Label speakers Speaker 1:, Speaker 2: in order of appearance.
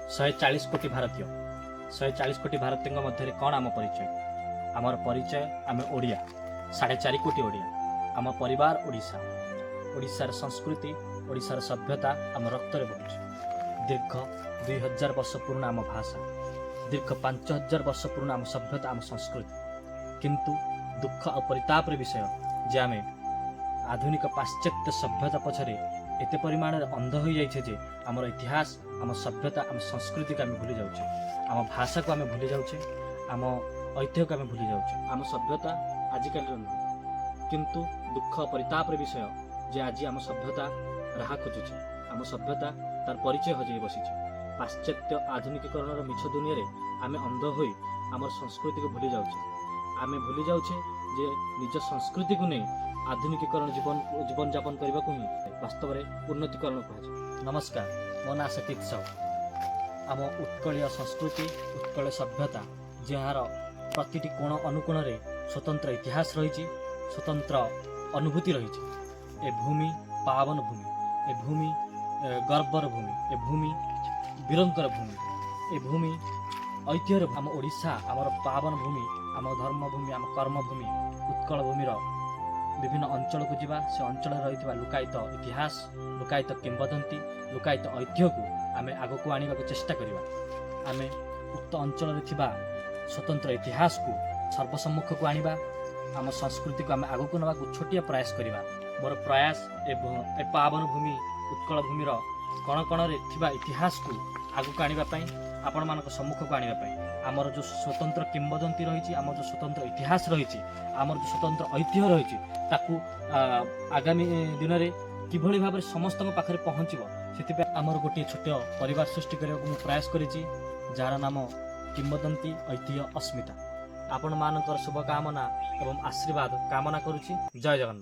Speaker 1: 140 कोटी भारतीय 140 कोटी भारतीय मध्य कौन आम परिचय आमर परिचय आम ओडिया 4.5 कोटी ओडिया आम परिवार ओडिशा ओडिशार संस्कृति ओडिशार सभ्यता आम रक्त बहुचे दीर्घ 2000 वर्ष पुराना आम भाषा दीर्घ 5000 वर्ष पुराना आम सभ्यता आम संस्कृति किंतु दुख और परितापर विषय जे आम आधुनिक पाश्चात्य सभ्यता पछरे एते परिमाण अंध हो जाइछे जे आमर इतिहास आम सभ्यता आम संस्कृति को आम भूली जाउछे आम भाषा को आम भूली जाउछे आम ऐतिह्य को आम भूली जाउछे आम सभ्यता आजिकल किंतु दुख परिताप विषय जे आज आम सभ्यता राह खोजुचे आम सभ्यता तार परिचय हजई बसीचे पाश्चात्य आधुनिकीकरण मिछ दुनिया रे आम अंध होई आम संस्कृति को भूली जाउछे आम भूली जाउछे जे निज संस्कृति को नहीं आधुनिकीकरण जीवन जापन करने को ही वास्तव में उन्नतीकरण कहुए। नमस्कार मो ना सतीश साहू आम उत्कलीय संस्कृति उत्कल सभ्यता जार प्रतिटी कोण अनुकोण रे स्वतंत्र इतिहास रही स्वतंत्र अनुभूति रही ए भूमि पावन भूमि ए भूमि गर्वर भूमि ए भूमि वीरंकर भूमि ए भूमि ऐतिह्य आम ओडिशा आमर पावन भूमि आम धर्म भूमि आम कर्म भूमि उत्कल भूमिर विभिन्न अंचल को जीवा से अंचल रही लुकायित इतिहास लुकायित किंवदंती लुकायित ऐतिह्य को आम आग को आने को चेष्टा करवा आम उक्त अंचल स्वतंत्र इतिहास को सर्वसम्मुख को आनिबा आम संस्कृति को आम आग को नवा छोटिया प्रयास करवा मोर प्रयास ए पावन भूमि उत्कल भूमिर कण कण रे इतिहास को आग को आने आपण मान सम्मुख को आने आमर जो स्वतंत्र किंवदंती रही आम जो स्वतंत्र इतिहास रही आमर जो स्वतंत्र ऐतिह्य रही ताकू आगामी दिन में किभली भाव समस्त पाखे पहुँचब से आमर गोटे छोट परिवार सृष्टि करने को प्रयास करी जार नाम किंवदंती ऐतिह्य अस्मिता आपण मानकर शुभकामना एवं आशीर्वाद कामना करुछि। जय जगन्नाथ।